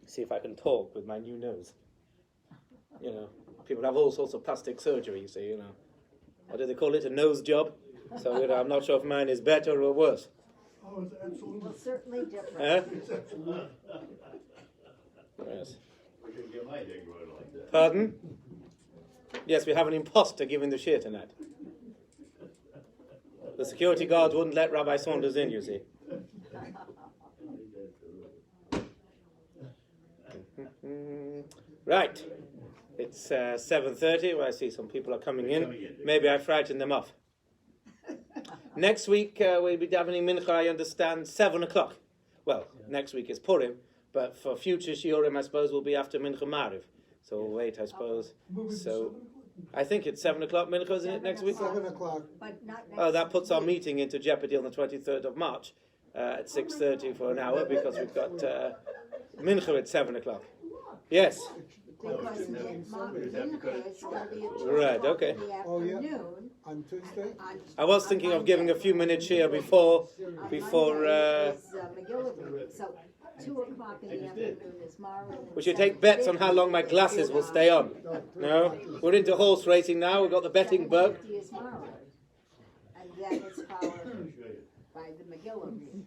See if I can talk with my new nose. People have all sorts of plastic surgery, you see, What do they call it? A nose job? So, I'm not sure if mine is better or worse. Oh, it's absolutely. Well, certainly different. It's absolutely. Yes. We should get my dick going like that. Pardon? Yes, we have an imposter giving the share tonight. The security guard wouldn't let Rabbi Saunders in, you see. Right. It's 7:30. Well, I see some people are coming in. Maybe I frightened them off. Next week we'll be davening mincha, I understand, 7 o'clock. Well, next week is Purim, but for future shiurim, I suppose, will be after mincha mariv. So we'll wait, I suppose. So I think it's 7 o'clock mincha, isn't it, next week? 7 o'clock. But not next Oh, that puts our week. meeting into jeopardy on the 23rd of March at 6:30 for an hour, because we've got mincha at 7 o'clock. Yes. Because mincha is going to be at 2 Right, o'clock okay. in the Oh, yeah. afternoon. On Tuesday? I was thinking of giving a few minutes here before. Monday is Megillah reading, so 2 o'clock in the afternoon is Mara. We should take bets on how long my glasses will stay on. No? We're into horse racing now. We've got the betting bug. 7:50 is Mara. And then it's followed by the Megillah reading.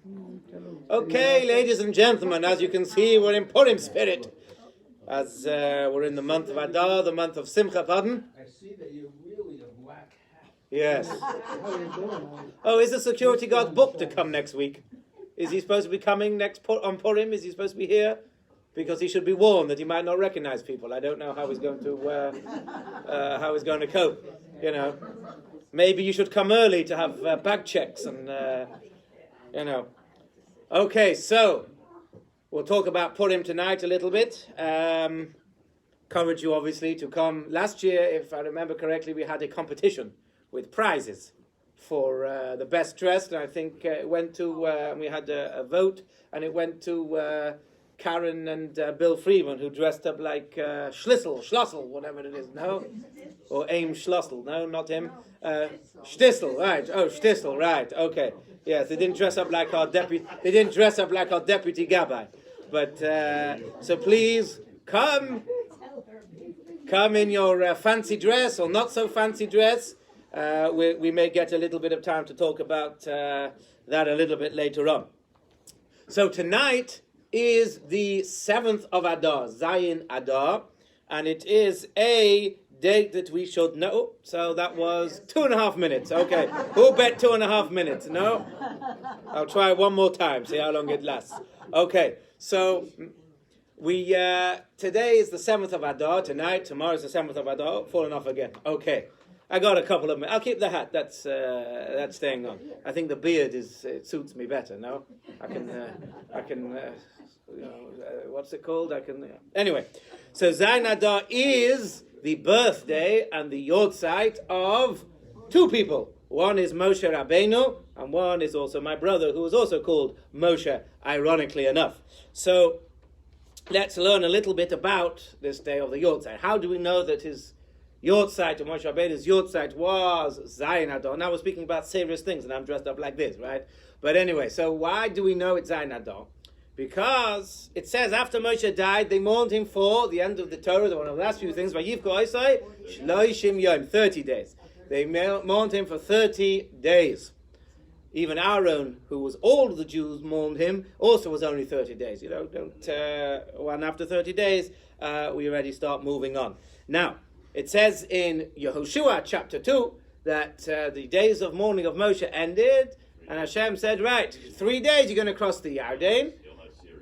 Okay, ladies and gentlemen, as you can see, we're in Purim spirit. As we're in the month of Adar, the month of Simcha, pardon? I see that you're really a black hat. Yes. How you doing? Oh, is the security guard booked to come next week? Is he supposed to be coming on Purim? Is he supposed to be here? Because he should be warned that he might not recognize people. I don't know how he's going to cope. Maybe you should come early to have bag checks and Okay, so we'll talk about Purim tonight a little bit. Encourage you, obviously, to come. Last year, if I remember correctly, we had a competition with prizes for the best dressed. And I think it went to, we had a vote, and it went to Karen and Bill Freeman, who dressed up like Schlossel, whatever it is, no? Or Aim Schlossel, no, not him. Stissel, right? Oh, Stissel, right? Okay, yes, they didn't dress up like our deputy. They didn't dress up like our deputy Gabbai. But so please come in your fancy dress or not so fancy dress. We may get a little bit of time to talk about that a little bit later on. So tonight is the 7th of Adar, Zayin Adar, and it is a date that we should know. So that was 2.5 minutes. Okay, who bet 2.5 minutes? No? I'll try one more time, see how long it lasts. Okay, so we today is the 7th of Adar, tonight, tomorrow is the 7th of Adar, falling off again. Okay. I got a couple of minutes. I'll keep the hat. That's staying on. I think the beard it suits me better. No, I can. What's it called? Anyway. So Zayin Adar is the birthday and the yahrtseigh of two people. One is Moshe Rabbeinu, and one is also my brother, who is also called Moshe, ironically enough. So let's learn a little bit about this day of the yahrtseigh. How do we know that his yahrtseigh, or Moshe Rabbeinu's yahrtseigh, was Zayin Adar? Now we're speaking about serious things, and I'm dressed up like this, right? But anyway, so why do we know it's Zayin Adar? Because it says after Moshe died, they mourned him for the end of the Torah, one of the last few things, Vayivko Osai, Shloishim Yom, 30 days. They mourned him for 30 days. Even Aaron, who was all of the Jews mourned him, also was only 30 days. And after 30 days, we already start moving on. Now, it says in Yehoshua chapter 2 that the days of mourning of Moshe ended, and Hashem said, right, 3 days you're going to cross the Yarden.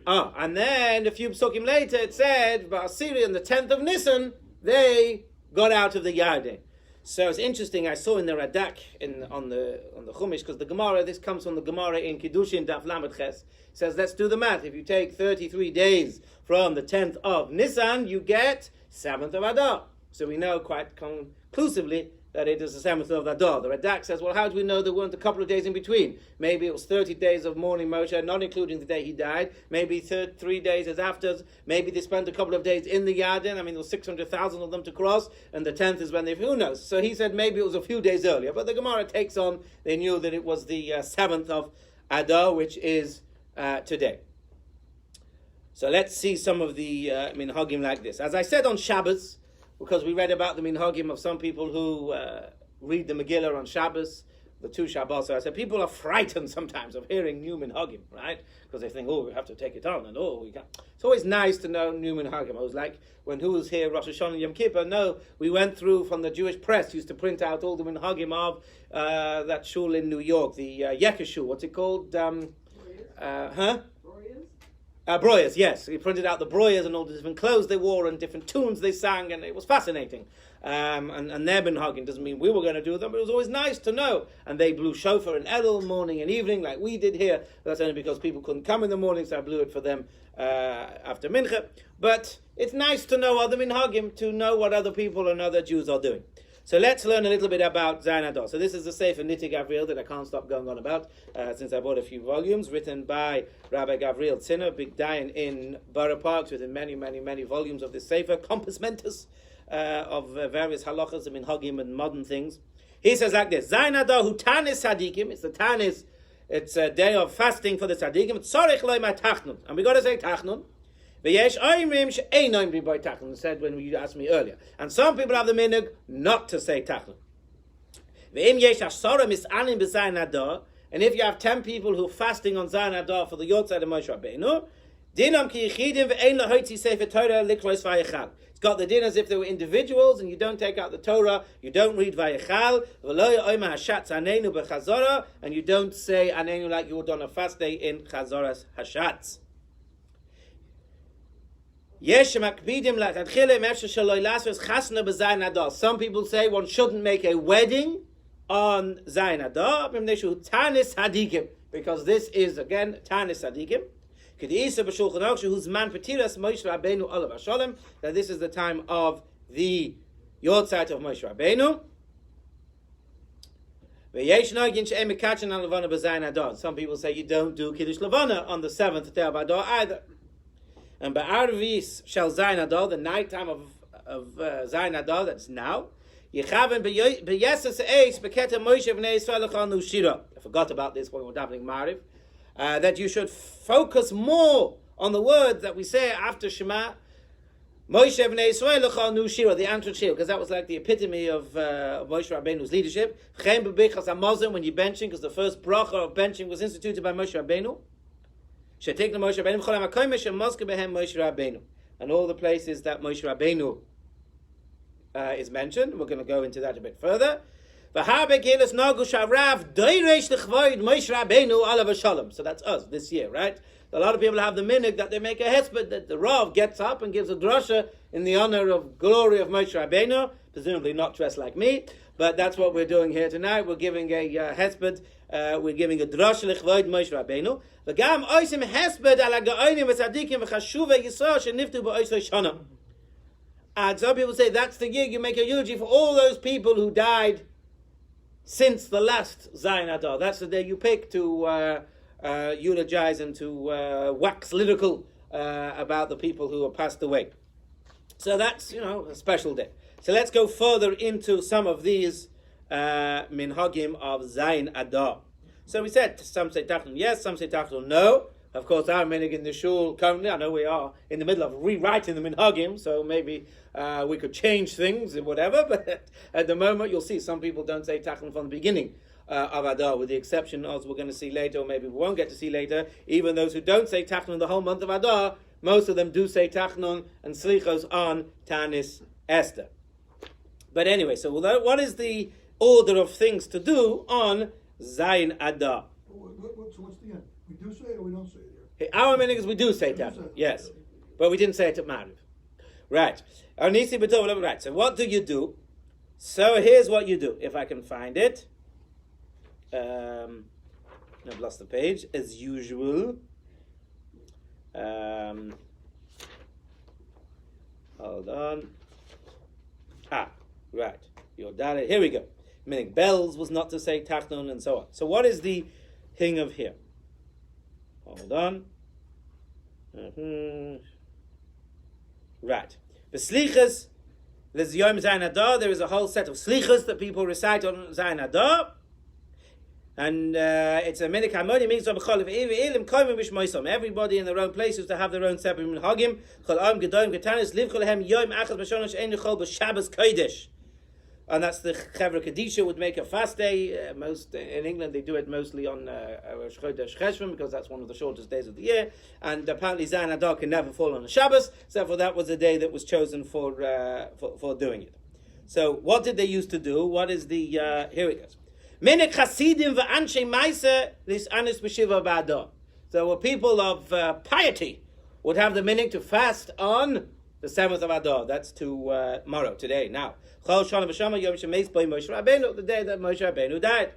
Oh, and then a few psukim later it said, but Assyria on the 10th of Nisan, they got out of the Yarden. So it's interesting, I saw in the Radak on the Chumash, because the Gemara, this comes from the Gemara in Kiddushin Daf Lamed Ches, says, let's do the math. If you take 33 days from the 10th of Nisan, you get 7th of Adar. So we know quite conclusively that it is the 7th of Adar. The Radak says, well, how do we know there weren't a couple of days in between? Maybe it was 30 days of mourning Moshe, not including the day he died. Maybe 3 days as after. Maybe they spent a couple of days in the Yarden. I mean, there was 600,000 of them to cross, and the 10th is when they, who knows? So he said maybe it was a few days earlier. But the Gemara takes on, they knew that it was the 7th of Adar, which is today. So let's see some of the minhagim like this. As I said on Shabbos, because we read about the minhagim of some people who read the Megillah on Shabbos, the two Shabbos. So I said people are frightened sometimes of hearing new minhagim, right? Because they think, oh, we have to take it on, and we can't. It's always nice to know new minhagim. I was like, when who was here, Rosh Hashanah and Yom Kippur? No, we went through from the Jewish press, used to print out all the minhagim of that shul in New York, the Yeker shul. What's it called? Broyers, yes. We printed out the broyers and all the different clothes they wore and different tunes they sang, and it was fascinating. And their minhagim doesn't mean we were going to do them, but it was always nice to know. And they blew shofar in Elul morning and evening, like we did here. That's only because people couldn't come in the morning, so I blew it for them after mincha. But it's nice to know other minhagim, to know what other people and other Jews are doing. So let's learn a little bit about Zayin Adar. So this is the Sefer Nitti Gavriel that I can't stop going on about since I bought a few volumes, written by Rabbi Gavriel Zinner, big dayan in Borough Park, within many, many, many volumes of this Sefer, compass mentis of various halachas and minhagim and modern things. He says like this: Zayin Adar hu tanis sadikim. It's the tanis. It's a day of fasting for the sadikim. It's tzarich lo ma tachnun, and we got to say tachnun. V'yesh oimrim she'ein oimrim by tachnun, said when you asked me earlier. And some people have the minhag not to say tachnun. V'im yesh asara mis'anim b'zayin adar, and if you have 10 people who are fasting on Zayin Adar for the yahrtseigh of Moshe Rabbeinu, dinam ki yichidim v'ein lahotzi sefer Torah likros vayechal. It's got the din as if they were individuals, and you don't take out the Torah, you don't read vayechal, v'lo yo'omer hashatz anenu b'chazorah, and you don't say anenu like you would on a fast day in chazoras hashatz. Some people say one shouldn't make a wedding on Zayin Adar because this is again Tanis Sadikim. That this is the time of the yahrtseigh of Moshe Rabbeinu. Some people say you don't do Kiddush Levana on the 7th day of Adar either. And Ba'arvis shall Zayin Adar, the night time of Zayin Adar, that's now. I forgot about this when we were davening Mariv. That you should focus more on the words that we say after Shema. Moshe v'nei Yisrael l'cha nu shira, the answered shira, because that was like the epitome of Moshe Rabbeinu's leadership. When you're benching, because the first bracha of benching was instituted by Moshe Rabbeinu. And all the places that Moshe Rabbeinu is mentioned, we're going to go into that a bit further. So that's us this year, right? A lot of people have the minhag that they make a hesped, that the Rav gets up and gives a drasha in the honor of glory of Moshe Rabbeinu, presumably not dressed like me, but that's what we're doing here tonight. We're giving a hesped. We're giving a drasha l'chvoid Moshe Rabbeinu. V'gam oisim hesped ala ga'onim v'tzadikim v'chashuva yisrael sheniftu b'oisoi shana. And some people say that's the year you make a eulogy for all those people who died since the last Zayin Adar. That's the day you pick to eulogize and to wax lyrical about the people who have passed away. So that's, a special day. So let's go further into some of these minhagim of Zayin Adar. So we said, some say tachnun yes, some say tachnun no. Of course, our minhag in the shul currently, I know we are in the middle of rewriting the minhagim, so maybe we could change things and whatever, but at the moment you'll see some people don't say tachnun from the beginning of Adar, with the exception, as we're going to see later, or maybe we won't get to see later, even those who don't say tachnun the whole month of Adar, most of them do say tachnun and slichos on Tanis Esther. But anyway, so what is the order of things to do on Zayin Adar? So what's the end? We do say it or we don't say it here? Our minhag is we do say tachnun, yes, but we didn't say it at Mariv. Right. Right. So what do you do? So here's what you do, if I can find it. I've lost the page as usual. Hold on. Right. Your data. Here we go. Meaning bells was not to say tachnun and so on. So what is the thing of here? Hold on. Right. The slichas, there's Yom Zayin Adar. There is a whole set of slichas that people recite on Zayin Adar. And it's a minik hamoni means everybody in their own places to have their own separate minhagim. And that's the Chevra Kadisha would make a fast day. Most in England they do it mostly on Chodesh Cheshvan because that's one of the shortest days of the year. And apparently Zayin Adar can never fall on a Shabbos. So therefore that was the day that was chosen for doing it. So what did they used to do? What is the here it goes. Minik Chasidim v'anshe Maisa this anis b'shiva ba'adar. So people of piety would have the minik to fast on the 7th of Adar. That's tomorrow, today, now. The day that Moshe Rabbeinu died.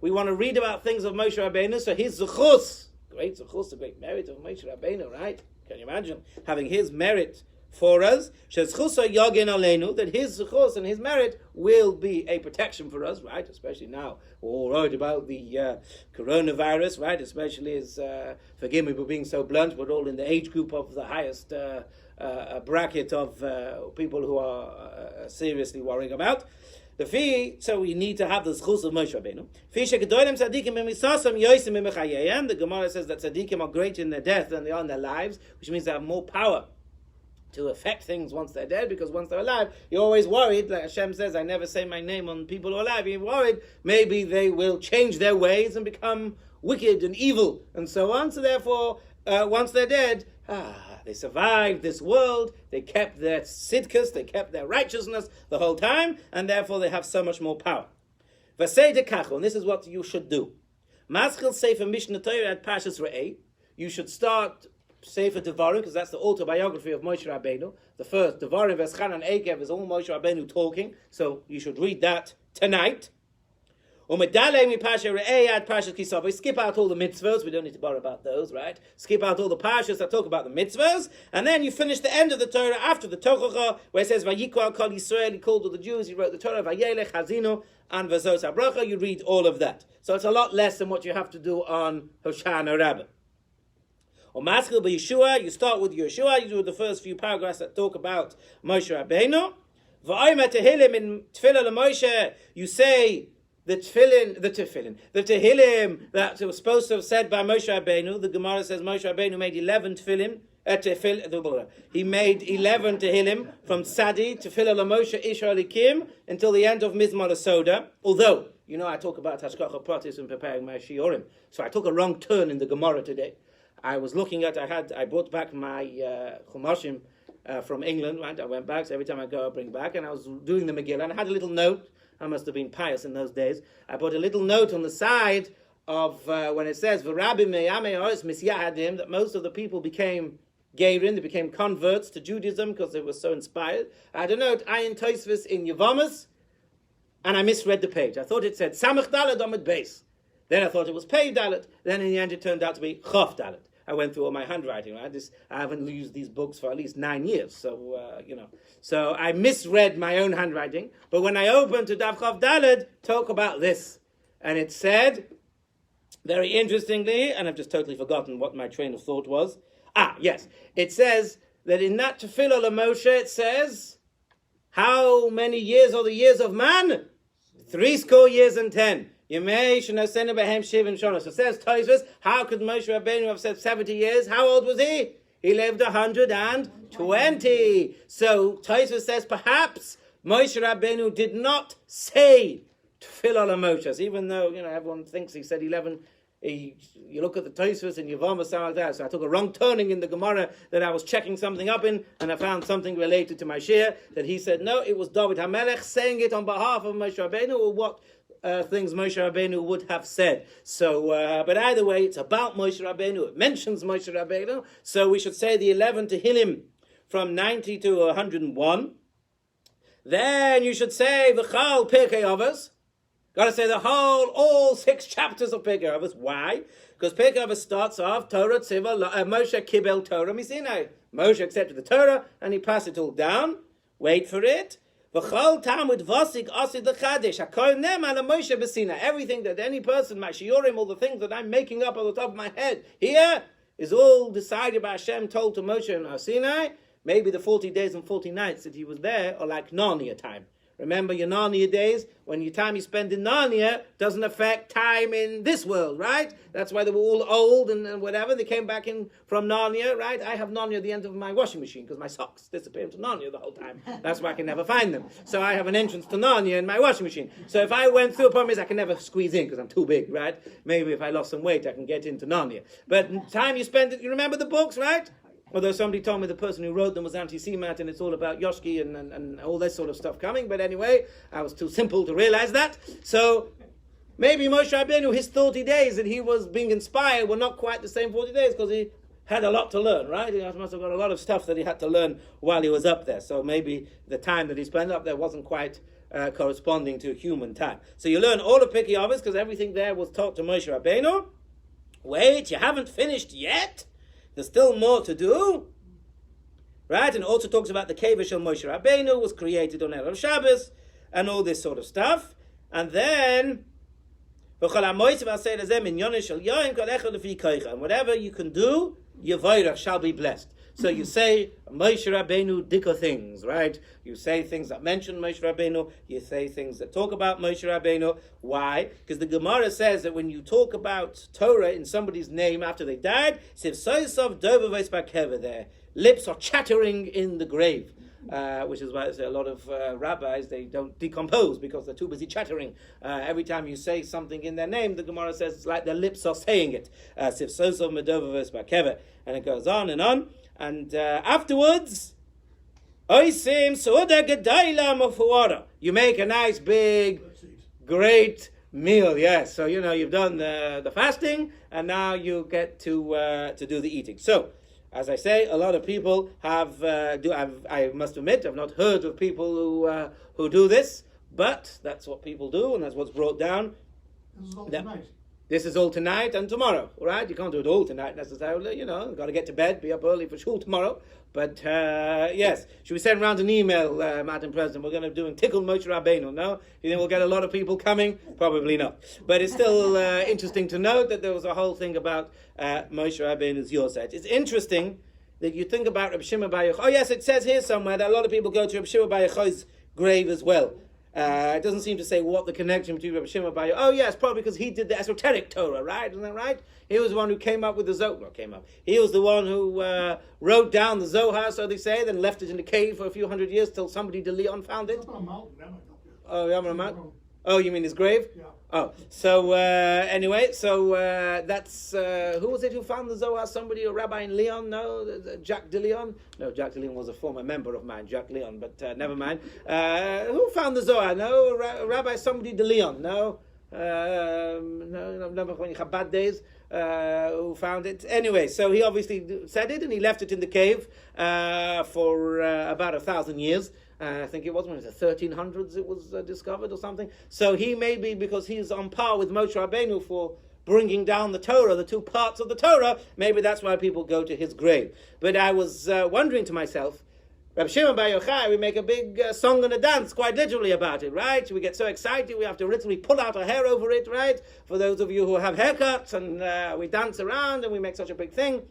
We want to read about things of Moshe Rabbeinu, so his zechus, great zechus, the great merit of Moshe Rabbeinu, right? Can you imagine having his merit for us? That his zechus and his merit will be a protection for us, right? Especially now we're all worried about the coronavirus, right? Especially as forgive me for being so blunt, we're all in the age group of the highest bracket of people who are seriously worrying about the fee. So we need to have the zechus of Moshe Rabbeinu. The Gemara says that tzaddikim are greater in their death than they are in their lives, which means they have more power to affect things once they're dead, because once they're alive, you're always worried, like Hashem says, I never say my name on people who are alive, you're worried, maybe they will change their ways and become wicked and evil, and so on, so therefore, once they're dead, they survived this world, they kept their sidkus, they kept their righteousness the whole time, and therefore they have so much more power. And this is what you should do. Maschil Sefer Mishnah Torah at Pashas Re'eh, you should start Sefer Devarim, because that's the autobiography of Moshe Rabbeinu. The first, Devarim, Veschan, and Ekev is all Moshe Rabbeinu talking, so you should read that tonight. Skip out all the mitzvahs, we don't need to bother about those, right? Skip out all the parshas that talk about the mitzvahs, and then you finish the end of the Torah after the Tochacha, where it says, Vayikra Kol Yisrael, he called all the Jews, he wrote the Torah, Vayelech Hazinu, and Vazos HaBracha, you read all of that. So it's a lot less than what you have to do on Hoshana Rabbah. Or Maschil b'Yeshua, you start with Yeshua, you do the first few paragraphs that talk about Moshe Rabbeinu. V'ayim Tehillim in Tefillah LeMoshe, you say the Tehillim that was supposed to have said by Moshe Rabbeinu. The Gemara says Moshe Rabbeinu made 11 Tehillim. He made 11 Tehillim from Sadi, Tefillah LeMoshe Ish Halikim, until the end of Mizmor Soda. Although, you know, I talk about Hashgacha Pratis and preparing my Shiurim, so I took a wrong turn in the Gemara today. I was looking at, I brought back my Chumashim from England, right? I went back, so every time I go I bring back, and I was doing the Megillah, and I had a little note. I must have been pious in those days. I put a little note on the side of when it says, that most of the people became Geirin, they became converts to Judaism because they were so inspired. I had a note, Ayin Tosfos in Yevamos, and I misread the page. I thought it said Samach Dalet Amud Beis. Then I thought it was Pei Dalet. Then in the end it turned out to be Chof Dalet. I went through all my handwriting. Right? I haven't used these books for at least 9 years, so So I misread my own handwriting. But when I opened to Daf Chof Dalet, talk about this, and it said, very interestingly, and I've just totally forgotten what my train of thought was. Yes, it says that in that Tefillah LeMoshe, it says, how many years are the years of man? 70 years and 10. So it says Tosfos, how could Moshe Rabbeinu have said 70 years? How old was he? He lived 120. So Tosfos says perhaps Moshe Rabbeinu did not say Tefillah LeMoshe, even though everyone thinks he said 11. You look at the Tosfos and Yevamos, something like that. So I took a wrong turning in the Gemara that I was checking something up in, and I found something related to my shir that he said no, it was David HaMelech saying it on behalf of Moshe Rabbeinu, or what things Moshe Rabbeinu would have said. So, but either way, it's about Moshe Rabbeinu. It mentions Moshe Rabbeinu. So we should say the 11 Tehillim from 90 to 101. Then you should say the Chal Pirkei Avos. Got to say all 6 chapters of Pirkei Avos. Why? Because Pirkei Avos starts off Torah Tziva Moshe Kibel Torah Misinai. Moshe accepted the Torah and he passed it all down. Wait for it. Everything that any person, my shiurim, all the things that I'm making up on the top of my head here, is all decided by Hashem, told to Moshe and Sinai. maybe the 40 days and 40 nights that he was there are like Narnia time. Remember your Narnia days? When your time you spend in Narnia doesn't affect time in this world, right? That's why they were all old and whatever. They came back in from Narnia, right? I have Narnia at the end of my washing machine because my socks disappear into Narnia the whole time. That's why I can never find them. So I have an entrance to Narnia in my washing machine. So if I went through a problem is I can never squeeze in because I'm too big, right? Maybe if I lost some weight I can get into Narnia. But time you spend it, you remember the books, right? Although somebody told me the person who wrote them was anti-Semitic and it's all about Yoshki and all this sort of stuff coming. But anyway, I was too simple to realize that. So maybe Moshe Rabbeinu, his 30 days that he was being inspired were not quite the same 40 days because he had a lot to learn, right? He must have got a lot of stuff that he had to learn while he was up there. So maybe the time that he spent up there wasn't quite corresponding to human time. So you learn all the Pirkei Avos because everything there was taught to Moshe Rabbeinu. Wait, you haven't finished yet? There's still more to do, right? And also talks about the Kever Shel Moshe Rabbeinu was created on Erev Shabbos and all this sort of stuff. And then, and whatever you can do, your Vayrach shall be blessed. So you say Moshe Rabbeinu dikka things, right? You say things that mention Moshe Rabbeinu. You say things that talk about Moshe Rabbeinu. Why? Because the Gemara says that when you talk about Torah in somebody's name after they died, their lips are chattering in the grave. Which is why I say a lot of rabbis, they don't decompose because they're too busy chattering. Every time you say something in their name, the Gemara says it's like their lips are saying it. And it goes on and on. And afterwards, you make a nice, big, great meal. Yes, so you've done the fasting, and now you get to do the eating. So, as I say, a lot of people have. I must admit, I've not heard of people who do this, but that's what people do, and that's what's brought down. This is all tonight. This is all tonight and tomorrow, right? You can't do it all tonight necessarily, got to get to bed, be up early for shul tomorrow. But yes, should we send around an email, Madam President? We're going to be doing Tikkun Moshe Rabbeinu, no? You think we'll get a lot of people coming? Probably not. But it's still interesting to note that there was a whole thing about Moshe Rabbeinu's yahrzeit. It's interesting that you think about Reb Shimon Bar Yochai. Oh yes, it says here somewhere that a lot of people go to Reb Shimon Bar Yochai's grave as well. It doesn't seem to say what the connection between Rabbi Shimon Bar Yochai. Oh yes, probably because he did the esoteric Torah, right? Isn't that right? He was the one who came up with the Zohar. He was the one who wrote down the Zohar, so they say, then left it in the cave for a few hundred years till somebody de Leon found it. Oh, on a mountain. Oh, you mean his grave? Yeah. Oh, so anyway, so that's who was it who found the Zohar? Somebody, a rabbi in Leon? No, Jacques de Leon? No, Jacques de Leon was a former member of mine, Jacques Leon, but never mind. Who found the Zohar? No, Rabbi somebody de Leon? No, never when Chabad days. Who found it? Anyway, so he obviously said it, and he left it in the cave for about 1,000 years. I think it was when it was the 1300s it was discovered or something. So he may be, because he's on par with Moshe Rabbeinu for bringing down the Torah, the two parts of the Torah, maybe that's why people go to his grave. But I was wondering to myself, Rabbi Shimon Bar Yochai, we make a big song and a dance, quite literally, about it, right? We get so excited, we have to literally pull out our hair over it, right? For those of you who have haircuts, and we dance around, and we make such a big thing.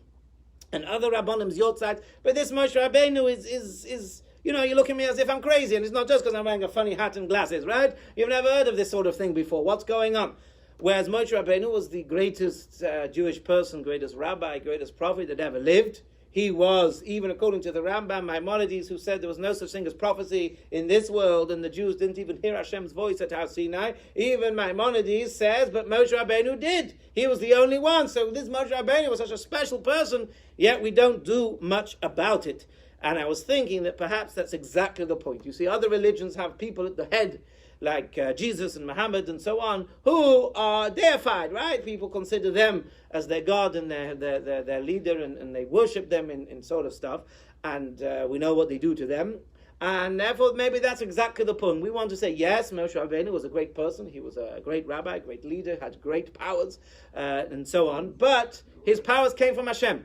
And other Rabbanim's yahrzeit. But this Moshe Rabbeinu is you look at me as if I'm crazy, and it's not just because I'm wearing a funny hat and glasses, right? You've never heard of this sort of thing before. What's going on? Whereas Moshe Rabbeinu was the greatest Jewish person, greatest rabbi, greatest prophet that ever lived. He was, even according to the Rambam, Maimonides, who said there was no such thing as prophecy in this world, and the Jews didn't even hear Hashem's voice at Har Sinai. Even Maimonides says, but Moshe Rabbeinu did. He was the only one. So this Moshe Rabbeinu was such a special person, yet we don't do much about it. And I was thinking that perhaps that's exactly the point. You see, other religions have people at the head, like Jesus and Muhammad and so on, who are deified, right? People consider them as their God and their leader, and they worship them in sort of stuff. And we know what they do to them. And therefore, maybe that's exactly the point. We want to say, yes, Moshe Rabbeinu was a great person. He was a great rabbi, great leader, had great powers, and so on. But his powers came from Hashem.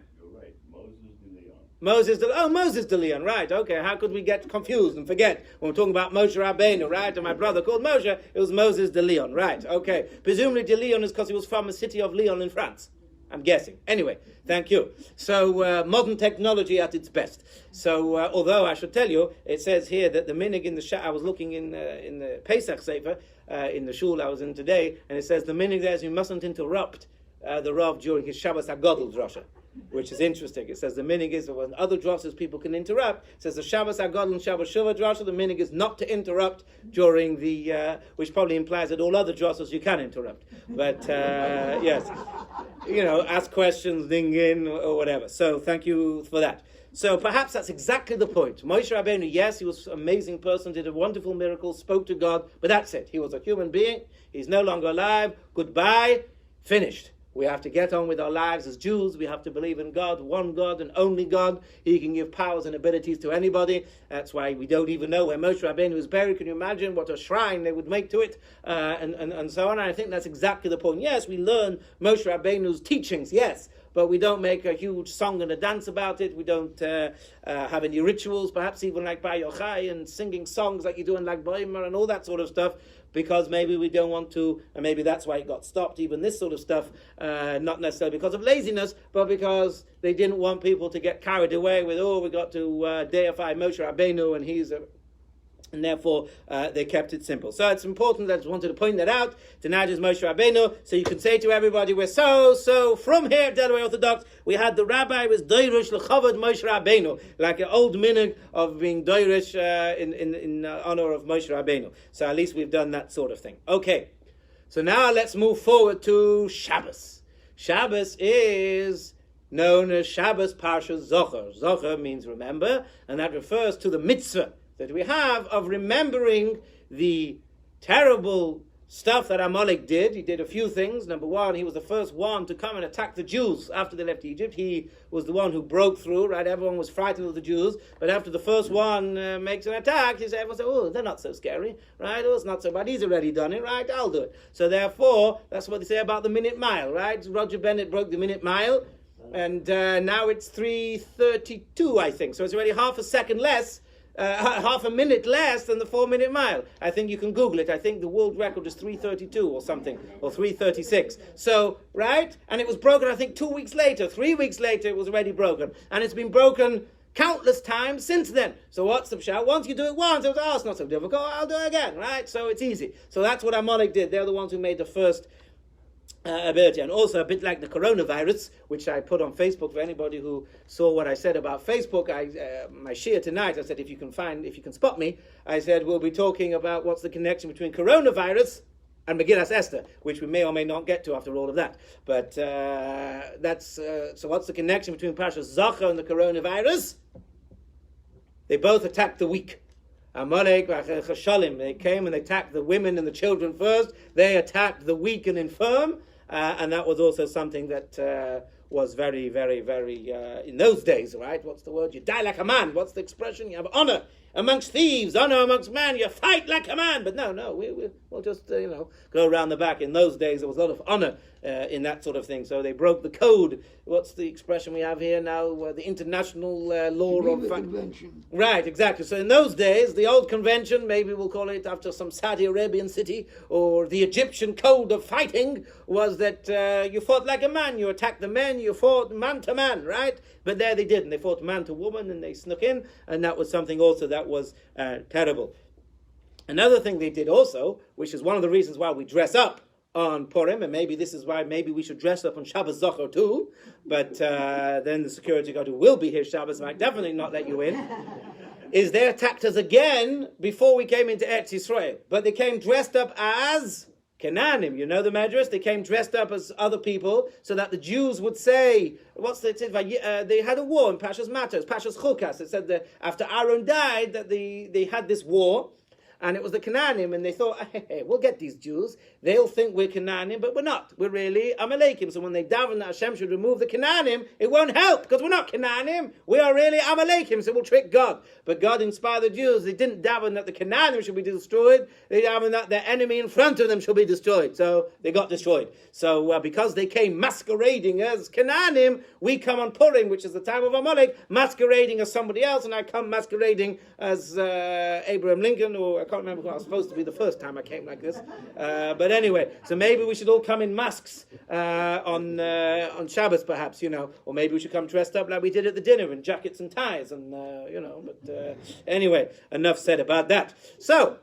Moses de Leon, right, okay. How could we get confused and forget when we're talking about Moshe Rabbeinu, right? And my brother called Moshe, it was Moses de Leon, right, okay. Presumably de Leon is because he was from the city of Lyon in France. I'm guessing. Anyway, thank you. So modern technology at its best. So although I should tell you, it says here that the minig in the I was looking in the Pesach Sefer, in the shul I was in today, and it says the minig there is you mustn't interrupt the Rav during his Shabbos HaGadol drasha, which is interesting. It says the minig is when other drashas people can interrupt. It says the Shabbos HaGadol and Shabbos Shuvah drasha, the minig is not to interrupt during the, which probably implies that all other drashas you can interrupt. But yes, ask questions, ding in, or whatever. So thank you for that. So perhaps that's exactly the point. Moshe Rabbeinu, yes, he was an amazing person, did a wonderful miracle, spoke to God, but that's it. He was a human being. He's no longer alive. Goodbye. Finished. We have to get on with our lives as Jews. We have to believe in God, one God and only God. He can give powers and abilities to anybody. That's why we don't even know where Moshe Rabbeinu is buried. Can you imagine what a shrine they would make to it? And so on. And I think that's exactly the point. Yes, we learn Moshe Rabbeinu's teachings, yes, but we don't make a huge song and a dance about it. We don't have any rituals, perhaps even like by Yochai and singing songs like you do in Lag Baimer and all that sort of stuff, because maybe we don't want to, and maybe that's why it got stopped, even this sort of stuff, not necessarily because of laziness, but because they didn't want people to get carried away with, we got to deify Moshe Rabbeinu, and he's and therefore they kept it simple. So it's important. I just wanted to point that out. Tonight is Moshe Rabbeinu, so you can say to everybody, we're so from here at Delaware Orthodox, we had the rabbi was doirish l'chavod Moshe Rabbeinu, like an old minhag of being doirish in honor of Moshe Rabbeinu. So at least we've done that sort of thing. Okay, so now let's move forward to Shabbos. Shabbos is known as Shabbos Parshas Zocher. Zocher means remember, and that refers to the mitzvah that we have of remembering the terrible stuff that Amalek did. He did a few things. Number one, he was the first one to come and attack the Jews after they left Egypt. He was the one who broke through, right? Everyone was frightened of the Jews, but after the first one makes an attack, everyone said, they're not so scary, right? It's not so bad. He's already done it, right? I'll do it. So therefore, that's what they say about the minute mile, right? Roger Bennett broke the minute mile, and now it's 3:32, I think. So it's already half a second less, half a minute less than the 4-minute mile. I think you can Google it. I think the world record is 3:32 or something, or 3:36. So, right? And it was broken, I think, 2 weeks later, 3 weeks later, it was already broken. And it's been broken countless times since then. So what's the pshat? Once you do it once, it's not so difficult, I'll do it again, right? So it's easy. So that's what Amalek did. They're the ones who made the first ability. And also a bit like the coronavirus, which I put on Facebook for anybody who saw what I said about Facebook. My shir tonight, I said, if you can spot me, I said we'll be talking about what's the connection between coronavirus and Megillas Esther, which we may or may not get to after all of that. But so what's the connection between Parshas Zocher and the coronavirus? They both attacked the weak. Amalek, they came and they attacked the women and the children first. They attacked the weak and infirm, and that was also something that was very, very, very, in those days, right? What's the word? You die like a man. What's the expression? You have honor amongst thieves, honor amongst man. You fight like a man. But no, we'll just, go around the back. In those days, there was a lot of honor in that sort of thing. So they broke the code. What's the expression we have here now? The international law of convention. Right, exactly. So in those days, the old convention, maybe we'll call it after some Saudi Arabian city, or the Egyptian code of fighting, was that you fought like a man. You attacked the men, you fought man to man, right? But there they didn't. They fought man to woman, and they snuck in, and that was something also that was terrible. Another thing they did also, which is one of the reasons why we dress up on Purim, and maybe this is why maybe we should dress up on Shabbos Zocher too, but then the security guard who will be here Shabbos might definitely not let you in, is they attacked us again before we came into Eretz Yisrael. But they came dressed up as Canaanim. You know the Medrash? They came dressed up as other people so that the Jews would say, they had a war in Pashas Matos, Pashas Chukas. It said that after Aaron died that they had this war, and it was the Canaanim, and they thought, hey, we'll get these Jews. They'll think we're Canaanim, but we're not. We're really Amalekim. So when they daven that Hashem should remove the Canaanim, it won't help, because we're not Canaanim. We are really Amalekim, so we'll trick God. But God inspired the Jews. They didn't daven that the Canaanim should be destroyed. They daven that their enemy in front of them should be destroyed. So they got destroyed. So because they came masquerading as Canaanim, we come on Purim, which is the time of Amalek, masquerading as somebody else, and I come masquerading as Abraham Lincoln, or can't remember when I was supposed to be the first time I came like this. But anyway, so maybe we should all come in masks on Shabbos, perhaps, or maybe we should come dressed up like we did at the dinner in jackets and ties, and But anyway, enough said about that. So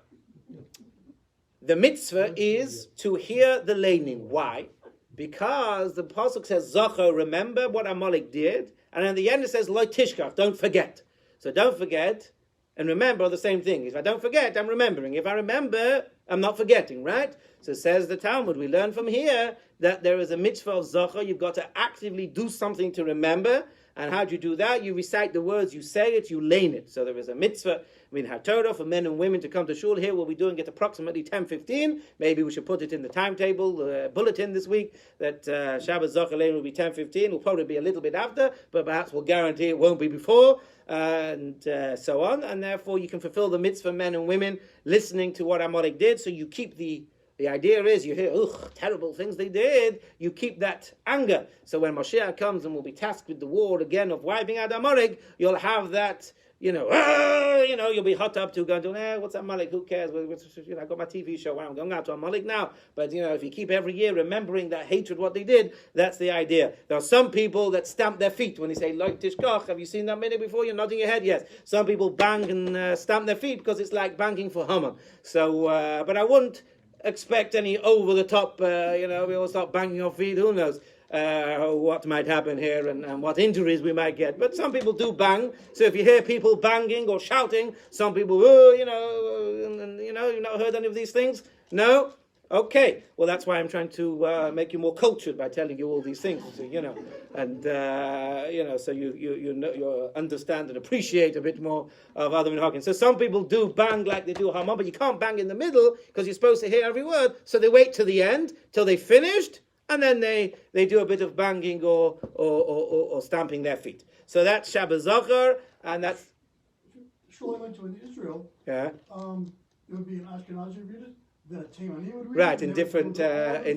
the mitzvah is to hear the leining. Why? Because the pasuk says, "Zacher," remember what Amalek did, and at the end it says, "Lo tishkach," don't forget. So don't forget and remember are the same thing. If I don't forget, I'm remembering. If I remember, I'm not forgetting, right? So says the Talmud, we learn from here that there is a mitzvah of zacher. You've got to actively do something to remember. And how do you do that? You recite the words, you say it, you lein it. So there is a mitzvah, Torah for men and women to come to shul. Here we'll be doing it approximately 10:15. Maybe we should put it in the timetable, the bulletin this week, that Shabbos Zacher Lein will be 10:15. It'll probably be a little bit after, but perhaps we'll guarantee it won't be before, and so on. And therefore you can fulfill the mitzvah, men and women, listening to what Amalek did. So you keep the idea is, you hear, terrible things they did, you keep that anger. So when Moshe comes and will be tasked with the war again of wiping out Amalek, you'll have that, you'll be hot up to going to, what's Amalek, who cares? I got my TV show, I'm going out to Amalek now. But, if you keep every year remembering that hatred, what they did, that's the idea. There are some people that stamp their feet when they say, like tishkach, have you seen that minute before? You're nodding your head, yes. Some people bang and stamp their feet because it's like banging for Haman. So, but I wouldn't expect any over-the-top, we all start banging our feet, who knows what might happen here and what injuries we might get. But some people do bang, so if you hear people banging or shouting, some people, you've not heard any of these things? No? Okay, well that's why I'm trying to make you more cultured by telling you all these things, so, and so you understand and appreciate a bit more of other minhagim. So some people do bang like they do Haman, but you can't bang in the middle because you're supposed to hear every word. So they wait to the end till they finished, and then they do a bit of banging or stamping their feet. So that's Shabbos Zacher, and that's. Sure, I went to in Israel. Yeah. It would be an Ashkenazi reader. That Taimani would read. Right, in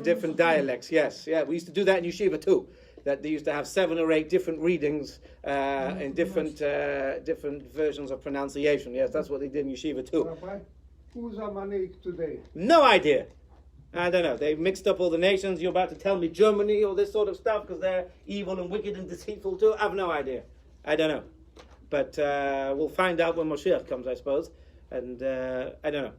different dialects. Yes, yeah. We used to do that in yeshiva too. That they used to have 7 or 8 different readings in different versions of pronunciation. Yes, that's what they did in yeshiva too. Rabbi, who's Amalek today? No idea. I don't know. They've mixed up all the nations. You're about to tell me Germany or this sort of stuff because they're evil and wicked and deceitful too. I have no idea. I don't know. But we'll find out when Moshiach comes, I suppose. And I don't know.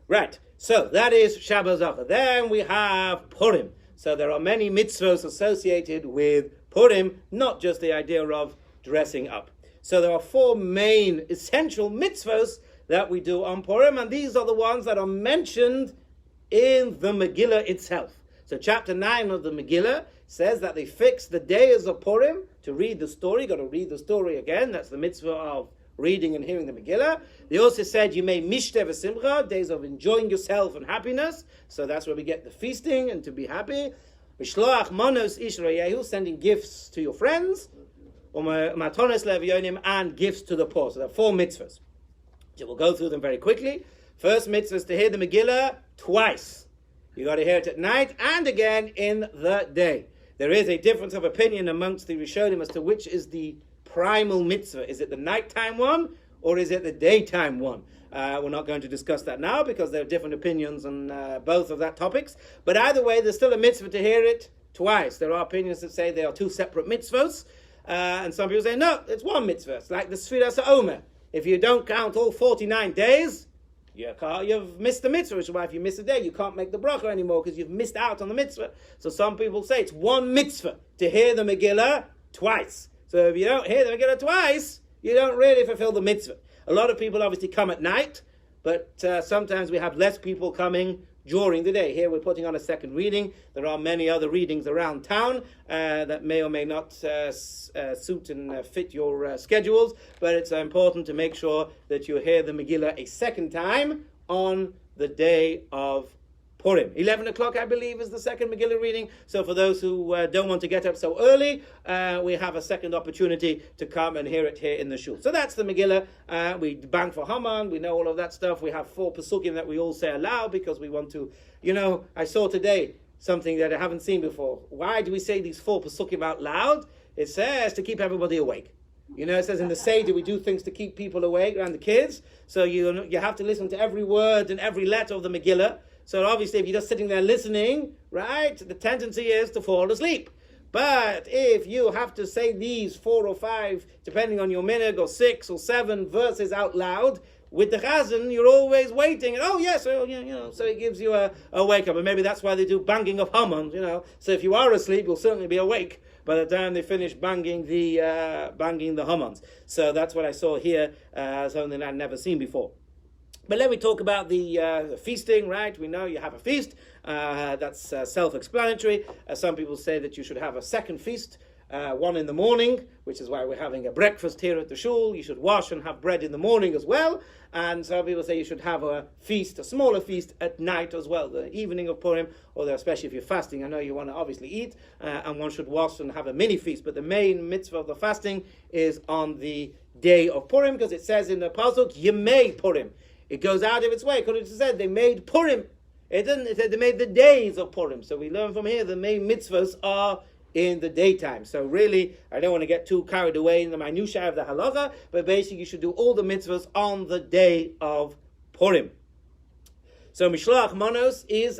Right, so that is Shabbos Zacher. Then we have Purim. So there are many mitzvahs associated with Purim, not just the idea of dressing up. So there are 4 main essential mitzvahs that we do on Purim, and these are the ones that are mentioned in the Megillah itself. So chapter 9 of the Megillah says that they fix the days of Purim to read the story. You've got to read the story again. That's the mitzvah of reading and hearing the Megillah. They also said you may mishteh v'simcha, days of enjoying yourself and happiness. So that's where we get the feasting and to be happy. Mishloach manos ishrayehu, sending gifts to your friends. Or matones le'avyonim, and gifts to the poor. So there are 4 mitzvahs. So we'll go through them very quickly. First mitzvah is to hear the Megillah twice. You got to hear it at night and again in the day. There is a difference of opinion amongst the Rishonim as to which is the primal mitzvah. Is it the nighttime one or is it the daytime one? We're not going to discuss that now because there are different opinions on both of that topics. But either way, there's still a mitzvah to hear it twice. There are opinions that say they are 2 separate mitzvahs. And some people say, no, it's 1 mitzvah. It's like the Sfiras HaOmer. If you don't count all 49 days, you've missed the mitzvah, which is why if you miss a day, you can't make the bracha anymore because you've missed out on the mitzvah. So some people say it's 1 mitzvah to hear the Megillah twice. So if you don't hear the Megillah twice, you don't really fulfill the mitzvah. A lot of people obviously come at night, but sometimes we have less people coming during the day. Here we're putting on a second reading. There are many other readings around town that may or may not suit and fit your schedules, but it's important to make sure that you hear the Megillah a second time on the day of Purim. 11 o'clock, I believe, is the second Megillah reading. So for those who don't want to get up so early, we have a second opportunity to come and hear it here in the shul. So that's the Megillah. We bang for Haman. We know all of that stuff. We have 4 pesukim that we all say aloud because we want to, I saw today something that I haven't seen before. Why do we say these 4 pesukim out loud? It says to keep everybody awake. You know, it says in the Seder we do things to keep people awake around the kids. So you have to listen to every word and every letter of the Megillah. So obviously if you're just sitting there listening, right, the tendency is to fall asleep. But if you have to say these 4 or 5, depending on your minhag, or 6 or 7 verses out loud, with the chazan, you're always waiting. And, oh, yes, so it gives you a wake up. And maybe that's why they do banging of hammons, So if you are asleep, you'll certainly be awake by the time they finish banging the hammons. So that's what I saw here, something that I'd never seen before. But let me talk about the feasting, right? We know you have a feast. That's self-explanatory. Some people say that you should have a second feast, one in the morning, which is why we're having a breakfast here at the shul. You should wash and have bread in the morning as well. And some people say you should have a feast, a smaller feast at night as well, the evening of Purim, although especially if you're fasting, I know you want to obviously eat, and one should wash and have a mini feast. But the main mitzvah of the fasting is on the day of Purim, because it says in the pasuk, Yemei Purim. It goes out of its way. Because it said they made Purim. It didn't. It said they made the days of Purim. So we learn from here the main mitzvahs are in the daytime. So really, I don't want to get too carried away in the minutiae of the halacha, but basically you should do all the mitzvahs on the day of Purim. So Mishloach Manos is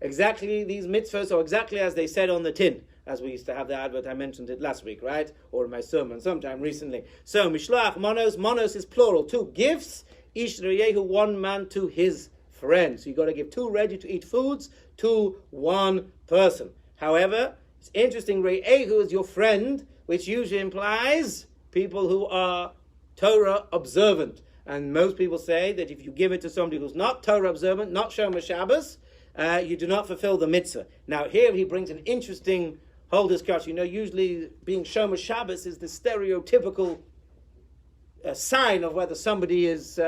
exactly these mitzvahs, or exactly as they said on the tin, as we used to have the advert, I mentioned it last week, right? Or in my sermon sometime recently. So Mishloach Manos, Manos is plural, 2 gifts, Ish Reyehu, 1 man to his friend. So you've got to give 2 ready-to-eat foods to 1 person. However, it's interesting, Re'ehu is your friend, which usually implies people who are Torah observant. And most people say that if you give it to somebody who's not Torah observant, not Shomer Shabbos, you do not fulfill the mitzvah. Now here he brings an interesting whole discussion. Usually being Shomer Shabbos is the stereotypical sign of whether somebody is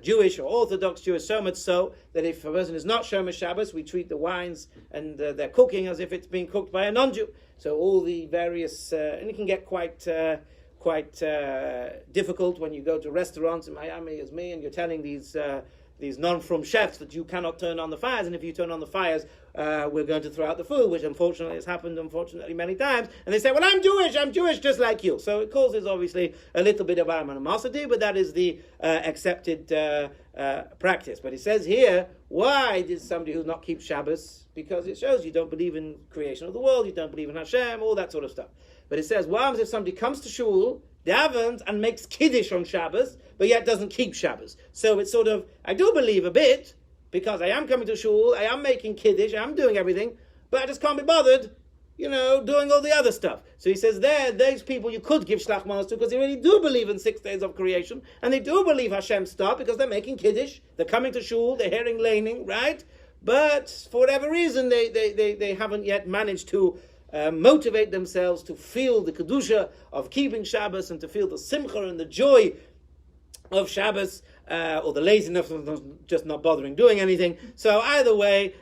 Jewish or Orthodox Jewish, so much so that if a person is not Shomer Shabbos, we treat the wines and their cooking as if it's being cooked by a non-Jew. So all the various, and it can get quite difficult when you go to restaurants in Miami as me, and you're telling these non-from chefs that you cannot turn on the fires, and if you turn on the fires, we're going to throw out the food, which unfortunately has happened many times. And they say, well, I'm Jewish just like you. So it causes obviously a little bit of animosity, but that is the accepted practice. But it says here, why did somebody who's not keep Shabbos? Because it shows you don't believe in creation of the world, you don't believe in Hashem, all that sort of stuff. But it says, what happens if somebody comes to shul, davens, and makes kiddush on Shabbos, but yet doesn't keep Shabbos? So it's sort of, I do believe a bit, because I am coming to shul, I am making kiddush, I am doing everything, but I just can't be bothered, doing all the other stuff. So he says those people you could give shlach manos to, because they really do believe in 6 days of creation, and they do believe Hashem's stuff, because they're making kiddush, they're coming to shul, they're hearing laning, right? But for whatever reason, they haven't yet managed to motivate themselves to feel the kedusha of keeping Shabbos and to feel the simcha and the joy of Shabbos, or the laziness of just not bothering doing anything. So either way,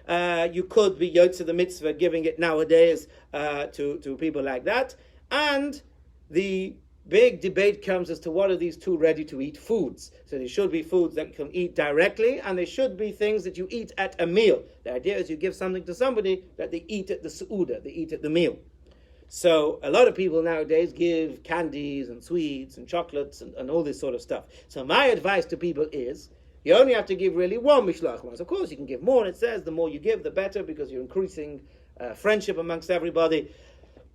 you could be yahrtseigh the mitzvah, giving it nowadays to people like that. And the big debate comes as to what are these 2 ready-to-eat foods. So they should be foods that you can eat directly, and they should be things that you eat at a meal. The idea is you give something to somebody that they eat at the seudah, they eat at the meal. So a lot of people nowadays give candies and sweets and chocolates and all this sort of stuff. So my advice to people is, you only have to give really 1 mishloach manos. Of course you can give more, and it says the more you give, the better, because you're increasing friendship amongst everybody.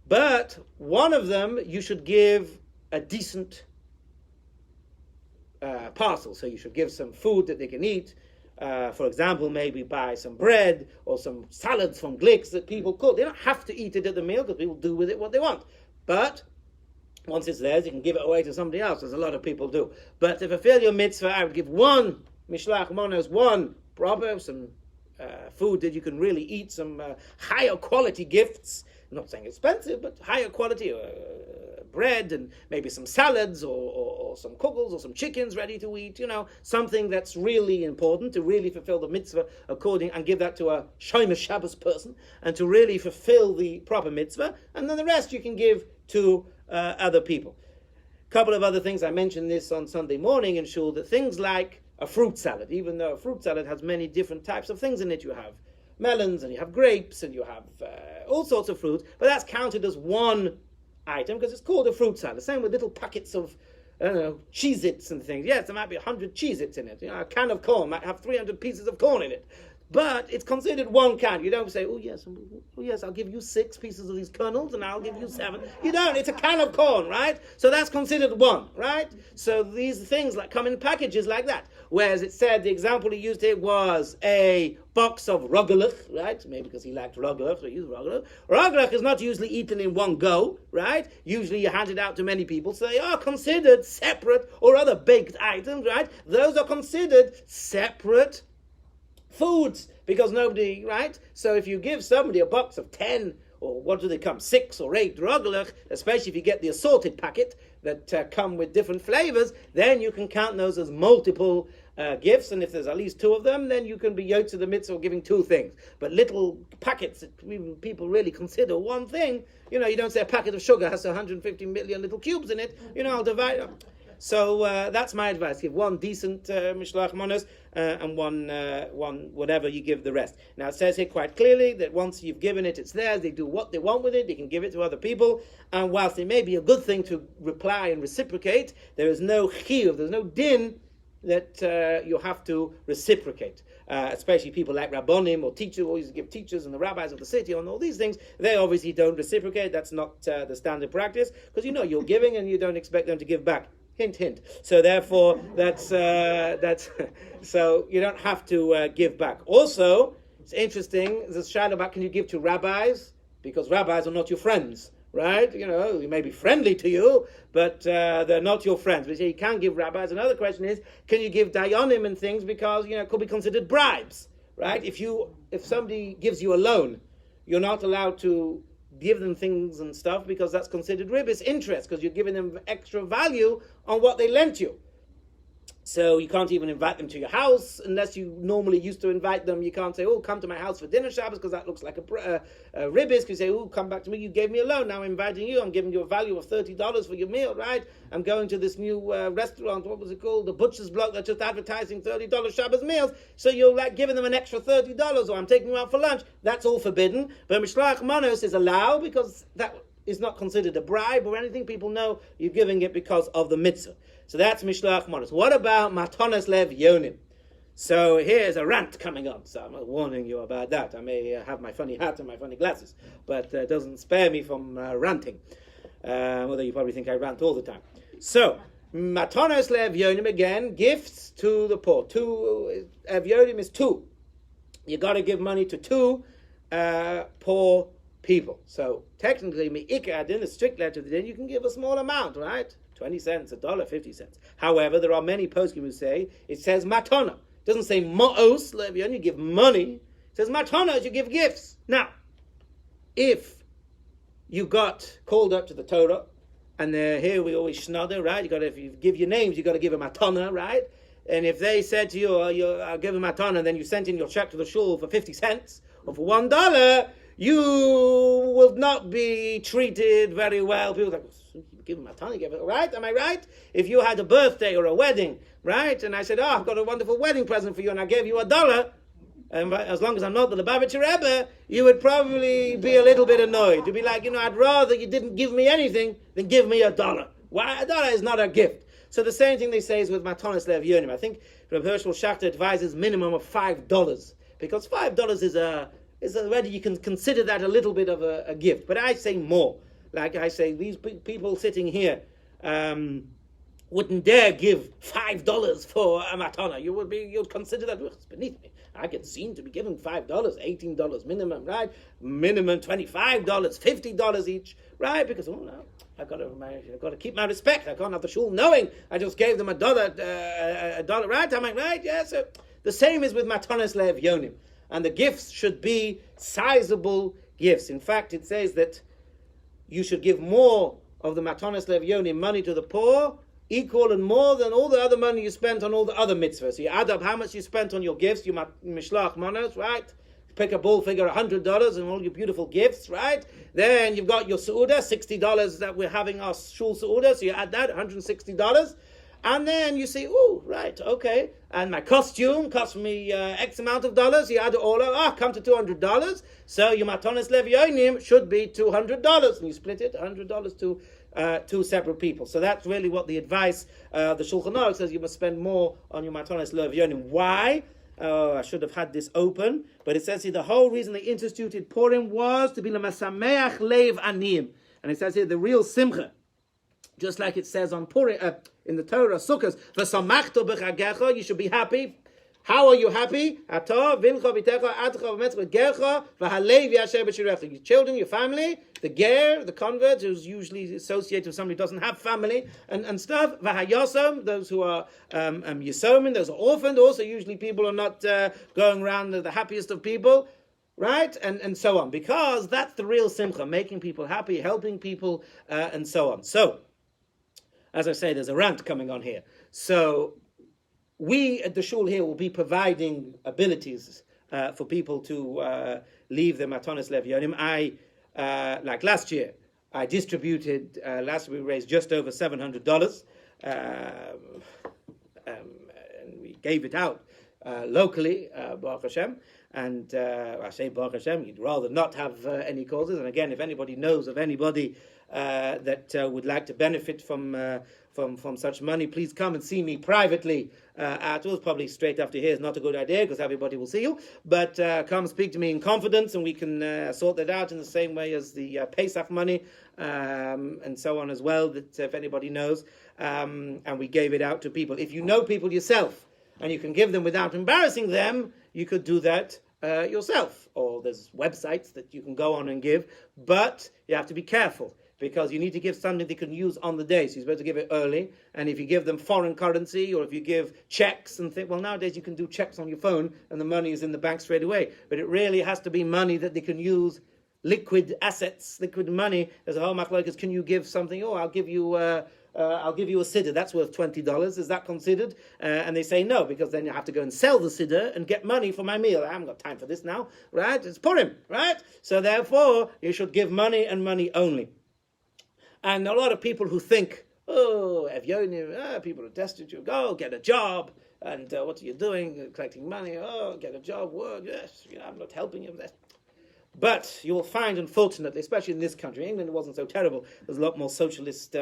But one of them you should give a decent parcel. So you should give some food that they can eat. For example, maybe buy some bread or some salads from Glicks that people cook. They don't have to eat it at the meal, because people do with it what they want. But once it's theirs, you can give it away to somebody else, as a lot of people do. But to fulfill your mitzvah, I would give 1 mishloach manos, 1 proper, some food that you can really eat, some higher quality gifts. I'm not saying expensive, but higher quality bread, and maybe some salads or some kugels or some chickens ready to eat, something that's really important to really fulfill the mitzvah and give that to a Shomer Shabbos person, and to really fulfill the proper mitzvah, and then the rest you can give to other people. A couple of other things, I mentioned this on Sunday morning in shul, that things like a fruit salad, even though a fruit salad has many different types of things in it, you have melons and you have grapes and you have all sorts of fruits, but that's counted as 1 item because it's called a fruit salad. The same with little packets of, I don't know, Cheez-Its and things. Yes, there might be 100 Cheez-Its in it. You know, a can of corn might have 300 pieces of corn in it. But it's considered one can. You don't say, oh yes, I'll give you 6 pieces of these kernels and I'll give you 7. You don't. It's a can of corn, right? So that's considered one, right? So these things like come in packages like that. Whereas it said, the example he used here was a box of rogalach, right? Maybe because he liked rogalach, so he used rogalach. Rogalach is not usually eaten in one go, right? Usually you hand it out to many people, so they are considered separate, or other baked items, right? Those are considered separate foods, because nobody, right? So if you give somebody a box of 10, or what do they come, 6 or 8 rogalach, especially if you get the assorted packet that come with different flavors, then you can count those as multiple gifts, and if there's at least 2 of them, then you can be yahrtseigh the mitzvah giving 2 things. But little packets that people really consider one thing, you know, you don't say a packet of sugar has 150 million little cubes in it, you know, I'll divide them. So that's my advice. Give one decent mishloach manos and one whatever you give the rest. Now it says here quite clearly that once you've given it, it's theirs. They do what they want with it. They can give it to other people. And whilst it may be a good thing to reply and reciprocate, there is no chiyuv, there's no din that you have to reciprocate. Especially people like rabbonim or teachers, always give teachers and the rabbis of the city on all these things. They obviously don't reciprocate. That's not the standard practice, because you know you're giving and you don't expect them to give back. Hint, hint. So therefore, that's so you don't have to give back. Also, it's interesting. There's a shadow about, can you give to rabbis? Because rabbis are not your friends, right? You know, they may be friendly to you, but they're not your friends. But you can give rabbis. Another question is, can you give dayanim and things, because you know it could be considered bribes, right? If somebody gives you a loan, you're not allowed to give them things and stuff, because that's considered ribis interest, because you're giving them extra value on what they lent you. So you can't even invite them to your house unless you normally used to invite them. You can't say, oh, come to my house for dinner Shabbos, because that looks like a ribbis. Because you say, oh, come back to me, you gave me a loan, now I'm inviting you, I'm giving you a value of $30 for your meal, right? I'm going to this new restaurant, what was it called? The Butcher's Block, that's just advertising $30 Shabbos meals. So you're like giving them an extra $30, or I'm taking you out for lunch. That's all forbidden. But mishloach manos is allowed, because that is not considered a bribe or anything. People know you're giving it because of the mitzvah. So that's mishloach manos. What about matanas lev yonim? So here's a rant coming on. So I'm warning you about that. I may have my funny hat and my funny glasses, but it doesn't spare me from ranting. Although you probably think I rant all the time. So matanas lev yonim, again, gifts to the poor. 2 ev yonim is 2. You got to give money to 2 poor people. So technically, me'ikar adin, a strict letter of the din, you can give a small amount, right? 20 cents, $1, 50 cents. However, there are many poskim who say it says matana. It doesn't say ma'os levion, you give money. It says matana, you give gifts. Now, if you got called up to the Torah, and here we always schnodder, right? If you give your names, you got to give a matana, right? And if they said to you, I'll give a matana, and then you sent in your check to the shul for 50 cents or for $1, you will not be treated very well. People are like, give him a tiny gift, right? Am I right? If you had a birthday or a wedding, right? And I said, oh, I've got a wonderful wedding present for you, and I gave you $1, and as long as I'm not the Lubavitcher Rebbe, you would probably be a little bit annoyed. You'd be like, I'd rather you didn't give me anything than give me $1. Why? $1 is not a gift. So the same thing they say is with matanas lev yonim. I think Rabbi Herschel Schachter advises minimum of $5, because $5 is already, you can consider that a little bit of a gift. But I say more. Like I say, these people sitting here wouldn't dare give $5 for a matana. You'd consider that, it's beneath me. I get seen to be giving $5, $18 minimum, right? Minimum $25, $50 each, right? Because I've got to keep my respect. I can't have the shul knowing I just gave them $1, right? Am I right? Yeah. So the same is with matanas lev yonim, and the gifts should be sizable gifts. In fact, it says that you should give more of the matanas lev yonim, money to the poor, equal and more than all the other money you spent on all the other mitzvahs. So you add up how much you spent on your gifts, your mishloach manos, right? Pick a ball figure, $100 and all your beautiful gifts, right? Then you've got your seudah, $60 that we're having our shul seudah, so you add that, $160. And then you say, oh, right, okay. And my costume cost me X amount of dollars. You add it all up, come to $200. So your matones levionim should be $200. And you split it, $100 to two separate people. So that's really what the advice, the Shulchan Aruch says you must spend more on your matones levionim. Why? I should have had this open. But it says here the whole reason they instituted Purim was to be l'masameach leiv aniyim. And it says here the real simcha. Just like it says on Purim, in the Torah, Sukkot, v'samachto b'chagecha, you should be happy. How are you happy? Your children, your family, the ger, the convert, who's usually associated with somebody who doesn't have family, and stuff. V'hayosom, those who are yisomim, those who are orphaned, also usually people are not going around the happiest of people. Right? And so on. Because that's the real simcha, making people happy, helping people, and so on. So, as I say, there's a rant coming on here. So, we at the shul here will be providing abilities for people to leave the matones levionim. Like last year, I distributed, last year we raised just over $700, and we gave it out locally, Baruch Hashem. And I say Baruch Hashem, you'd rather not have any causes. And again, if anybody knows of anybody that would like to benefit from such money, please come and see me privately afterwards. Probably straight after here is not a good idea because everybody will see you. But come speak to me in confidence, and we can sort that out in the same way as the Pesach money and so on as well. That if anybody knows, and we gave it out to people. If you know people yourself and you can give them without embarrassing them, you could do that yourself. Or there's websites that you can go on and give, but you have to be careful. Because you need to give something they can use on the day. So you're supposed to give it early. And if you give them foreign currency, or if you give checks and think, well, nowadays you can do checks on your phone and the money is in the bank straight away. But it really has to be money that they can use, liquid assets, liquid money. There's a whole machlokes. Can you give something? Oh, I'll give you a siddur. That's worth $20. Is that considered? And they say no, because then you have to go and sell the siddur and get money for my meal. I haven't got time for this now, right? It's Purim, right? So therefore, you should give money and money only. And a lot of people who think, oh, people are destitute, go get a job, and what are you doing? Collecting money, oh, get a job, work, yes, I'm not helping you with that. But you will find, unfortunately, especially in this country, England wasn't so terrible, there's a lot more socialist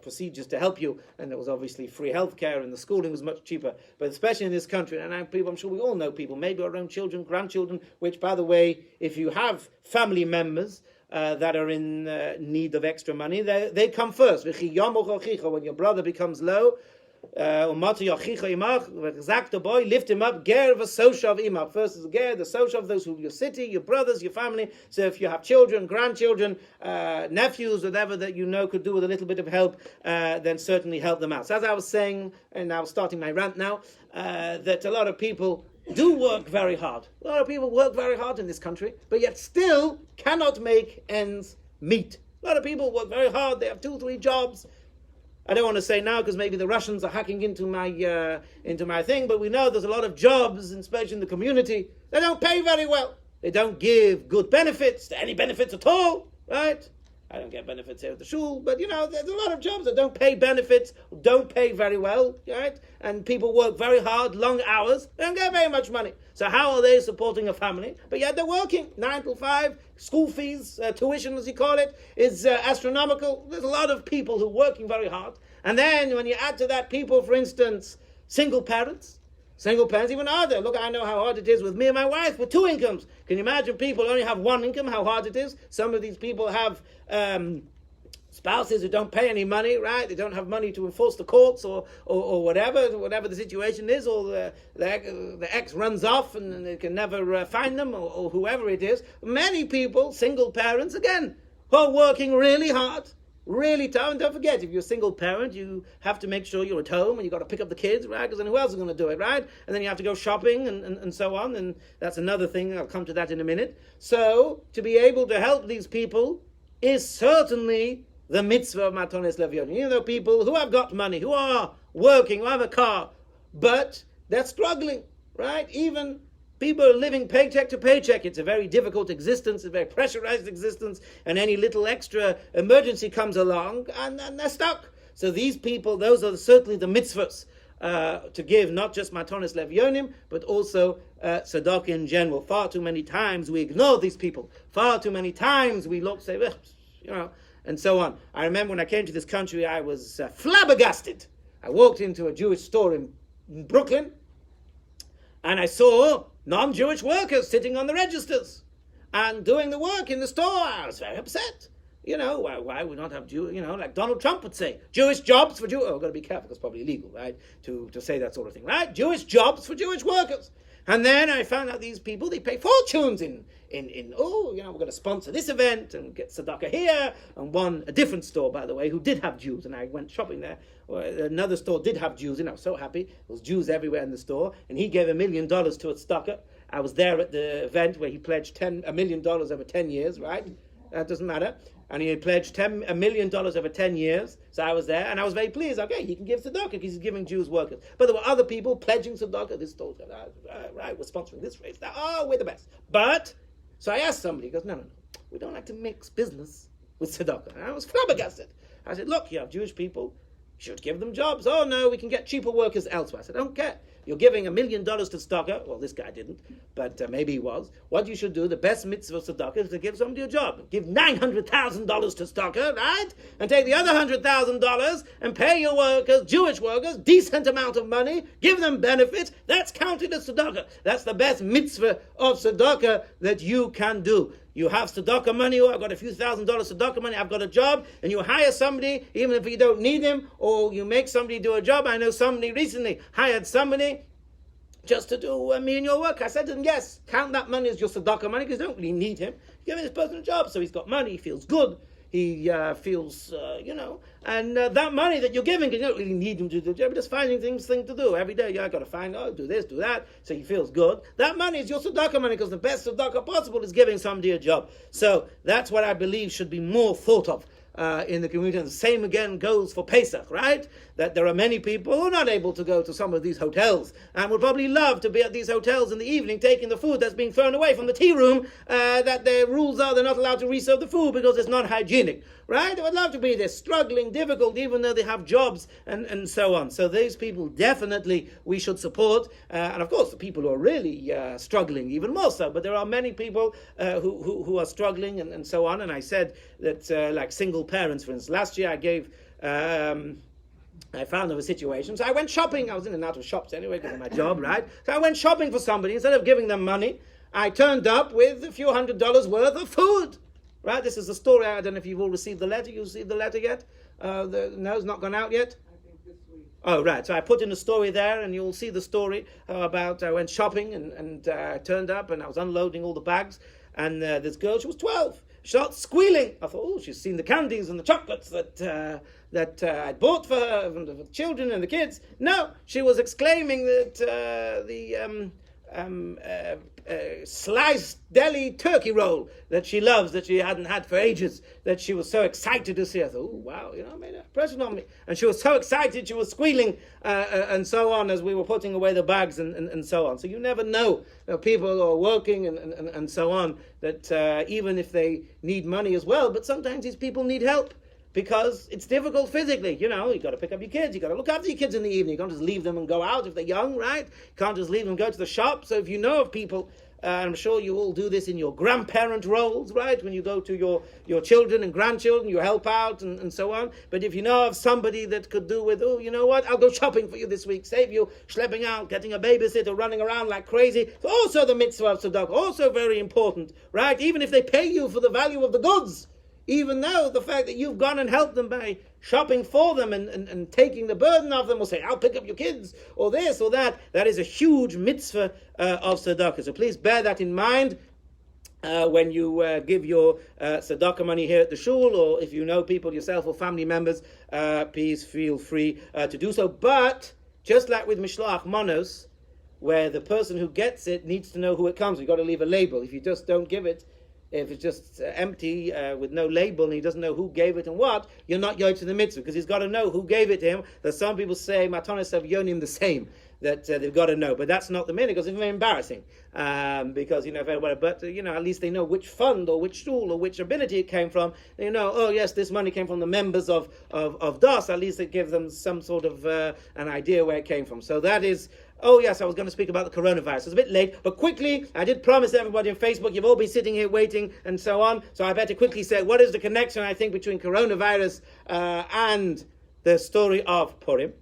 procedures to help you, and there was obviously free healthcare, and the schooling was much cheaper. But especially in this country, and I'm sure we all know people, maybe our own children, grandchildren, which, by the way, if you have family members that are in need of extra money, they come first. When your brother becomes low, lift him up. First is the ger, the social of those who your city, your brothers, your family. So if you have children, grandchildren, nephews, whatever that you know could do with a little bit of help, then certainly help them out. So as I was saying, and I was starting my rant now, that a lot of people do work very hard. A lot of people work very hard in this country, but yet still cannot make ends meet. A lot of people work very hard. They have 2-3 jobs. I don't want to say now because maybe the Russians are hacking into my thing, but we know there's a lot of jobs, especially in the community. They don't pay very well. They don't give good benefits, any benefits at all, right? I don't get benefits here at the shul, but there's a lot of jobs that don't pay benefits, don't pay very well, right? And people work very hard, long hours, they don't get very much money. So how are they supporting a family? But yet they're working 9 to 5, school fees, tuition as you call it, is astronomical. There's a lot of people who are working very hard. And then when you add to that people, for instance, single parents even harder. Look, I know how hard it is with me and my wife with 2 incomes. Can you imagine people only have 1 income, how hard it is? Some of these people have spouses who don't pay any money, right? They don't have money to enforce the courts or whatever the situation is, or the ex runs off and they can never find them, or whoever it is. Many people, single parents, again, who are working really hard, really tough. And don't forget, if you're a single parent, you have to make sure you're at home and you've got to pick up the kids, right? Because then who else is going to do it, right? And then you have to go shopping and so on. And that's another thing. I'll come to that in a minute. So to be able to help these people is certainly the mitzvah of matones levionim. You know, people who have got money, who are working, who have a car, but they're struggling, right? Even people are living paycheck to paycheck. It's a very difficult existence, a very pressurized existence, and any little extra emergency comes along, and they're stuck. So these people, those are certainly the mitzvahs to give, not just matonis levyonim, but also tzedakah in general. Far too many times we ignore these people. Far too many times we look, say, and so on. I remember when I came to this country, I was flabbergasted. I walked into a Jewish store in Brooklyn, and I saw non-Jewish workers sitting on the registers and doing the work in the store. I was very upset. Why would not have Jew? Like Donald Trump would say, Jewish jobs for Jews. Oh, I've got to be careful because it's probably illegal, right? To say that sort of thing, right? Jewish jobs for Jewish workers. And then I found out these people, they pay fortunes in we're going to sponsor this event and get tzedakah here. And a different store, by the way, who did have Jews, and I went shopping there. Another store did have Jews, and I was so happy. There was Jews everywhere in the store, and he gave $1 million to a tzedakah. I was there at the event where he pledged $1 million over 10 years, right? That doesn't matter. And he had pledged $1 million over 10 years. So I was there, and I was very pleased. Okay, he can give tzedakah because he's giving Jews workers. But there were other people pledging tzedakah. This store, right, we're sponsoring this race. We're the best. So I asked somebody, he goes, no, we don't like to mix business with tzedakah. And I was flabbergasted. I said, look, you have Jewish people, you should give them jobs. Oh, no, we can get cheaper workers elsewhere. I said, I don't care. You're giving $1 million to tzedakah. Well, this guy didn't, but maybe he was. What you should do, the best mitzvah of tzedakah is to give somebody a job. Give $900,000 to tzedakah, right? And take the other $100,000 and pay your workers, Jewish workers, decent amount of money. Give them benefits. That's counted as tzedakah. That's the best mitzvah of tzedakah that you can do. You have tzedakah money, I've got a few $1,000s tzedakah money, I've got a job, and you hire somebody, even if you don't need him, or you make somebody do a job. I know somebody recently hired somebody just to do me and your work. I said to them, yes, count that money as your tzedakah money, because you don't really need him. You're giving this person a job, so he's got money, he feels good, he feels, and that money that you're giving, because you don't really need him to do the job, just finding things to do. Every day, I've got to find, do this, do that, so he feels good. That money is your tzedakah money, because the best tzedakah possible is giving somebody a job. So that's what I believe should be more thought of in the community. And the same again goes for Pesach, right? That there are many people who are not able to go to some of these hotels and would probably love to be at these hotels in the evening taking the food that's being thrown away from the tea room, that their rules are they're not allowed to reserve the food because it's not hygienic, right? They would love to be there, struggling, difficult, even though they have jobs and so on. So these people definitely we should support. And of course the people who are really struggling even more so, but there are many people who are struggling and so on. And I said that like single parents, for instance, last year I gave I found there were situations. I went shopping. I was in and out of shops anyway because of my job, right? So I went shopping for somebody. Instead of giving them money, I turned up with a few $100s worth of food, right? This is the story. I don't know if you've all received the letter. You received the letter yet? No, it's not gone out yet? I think this week. Oh, right. So I put in a story there, and you'll see the story about I went shopping and I turned up, and I was unloading all the bags, and this girl, she was 12. She started squealing. I thought, she's seen the candies and the chocolates that I bought for her, and the children and the kids. No, she was exclaiming that sliced deli turkey roll that she loves, that she hadn't had for ages, that she was so excited to see. I thought, wow, made an impression on me. And she was so excited, she was squealing and so on as we were putting away the bags and so on. So you never know, people who are working and so on, that even if they need money as well, but sometimes these people need help. Because it's difficult physically, you got to pick up your kids, you got to look after your kids in the evening. You can't just leave them and go out if they're young, right? You can't just leave them and go to the shop. So if you know of people, I'm sure you all do this in your grandparent roles, right? When you go to your children and grandchildren, you help out and so on. But if you know of somebody that could do with, you know what, I'll go shopping for you this week, save you schlepping out, getting a babysitter, running around like crazy. It's also the mitzvah of tzedakah, also very important, right? Even if they pay you for the value of the goods, even though the fact that you've gone and helped them by shopping for them and taking the burden off them, or say, I'll pick up your kids, or this or that, that is a huge mitzvah of tzedakah. So please bear that in mind when you give your tzedakah money here at the shul, or if you know people yourself or family members, please feel free to do so. But just like with Mishloach Manos, where the person who gets it needs to know who it comes from, you've got to leave a label. If you just don't give it, if it's just empty with no label and he doesn't know who gave it and what, you're not yahrtseigh the mitzvah, because he's got to know who gave it to him. There's some people say matonis levyonim the same, that they've got to know. But that's not the minute, because it's very embarrassing. Because, if everybody, but, at least they know which fund or which shul or which ability it came from. They know, oh, yes, this money came from the members of DAS. At least it gives them some sort of an idea where it came from. So that is... Oh, yes, I was going to speak about the coronavirus. It's a bit late, but quickly, I did promise everybody on Facebook, you've all been sitting here waiting and so on, so I better quickly say, what is the connection, I think, between coronavirus and the story of Purim?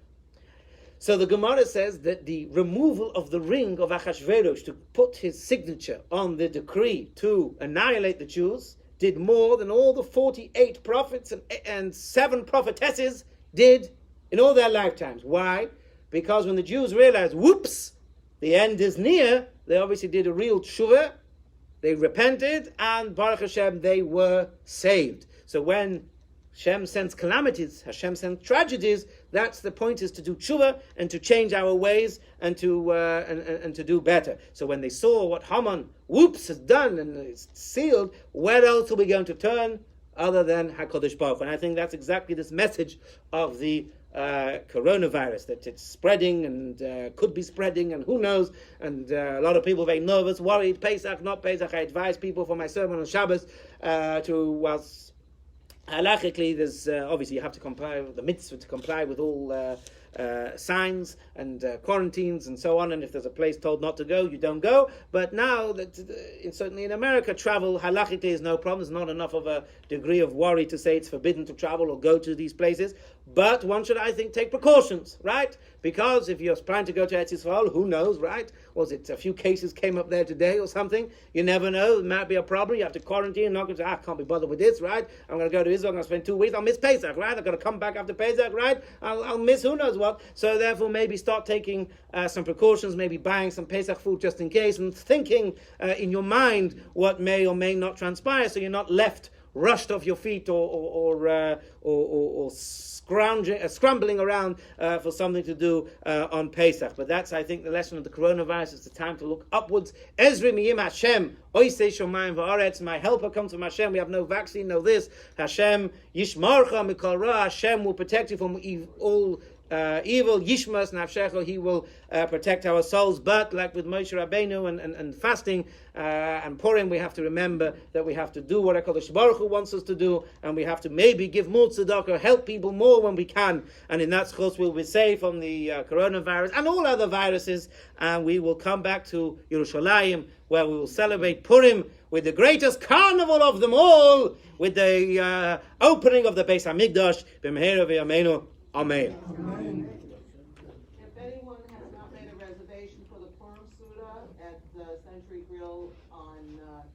So the Gemara says that the removal of the ring of Achashverosh to put his signature on the decree to annihilate the Jews did more than all the 48 prophets and 7 prophetesses did in all their lifetimes. Why? Because when the Jews realized, whoops, the end is near, they obviously did a real tshuva, they repented, and Baruch Hashem, they were saved. So when Hashem sends calamities, Hashem sends tragedies, that's the point, is to do tshuva and to change our ways and to do better. So when they saw what Haman, whoops, has done and it's sealed, where else are we going to turn other than HaKadosh Baruch Hu? And I think that's exactly this message of the coronavirus, that it's spreading and could be spreading, and who knows, and a lot of people very nervous, worried, Pesach, not Pesach. I advise people for my sermon on Shabbos whilst halachically there's obviously you have to comply with the mitzvah, to comply with all signs and quarantines and so on, and if there's a place told not to go, you don't go. But now that certainly in America, travel halachically is no problem. There's not enough of a degree of worry to say it's forbidden to travel or go to these places. But one should, I think, take precautions, right? Because if you're planning to go to Eretz Yisrael, who knows, right? Was it a few cases came up there today or something? You never know. It might be a problem. You have to quarantine. Not going to say, I can't be bothered with this, right? I'm going to go to Israel. I'm going to spend 2 weeks. I'll miss Pesach, right? I'm going to come back after Pesach, right? I'll miss who knows what. So therefore, maybe start taking some precautions, maybe buying some Pesach food just in case, and thinking in your mind what may or may not transpire, so you're not left rushed off your feet or scrambling around for something to do on Pesach. But that's, I think, the lesson of the coronavirus. It's the time to look upwards. Ezri miyim Hashem, oisei shomayim va'aretz. My helper comes from Hashem. We have no vaccine, no this. Hashem yishmarcha mikol ra. Hashem will protect you from all evil. Yishmas nafshecha, he will protect our souls. But like with Moshe rabbeinu and fasting and Purim, we have to remember that we have to do what HaKadosh Baruch Hu wants us to do, and we have to maybe give more tzedakah, help people more when we can, and in that chos we'll be safe from the coronavirus and all other viruses, and we will come back to Yerushalayim, where we will celebrate Purim with the greatest carnival of them all, with the opening of the Beis HaMikdash. B'mehera v'yameinu. Amen. If anyone has not made a reservation for the Purim Suda at the Century Grill on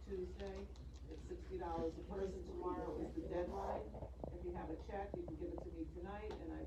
Tuesday, it's $60 a person. Tomorrow is the deadline. If you have a check, you can give it to me tonight, and I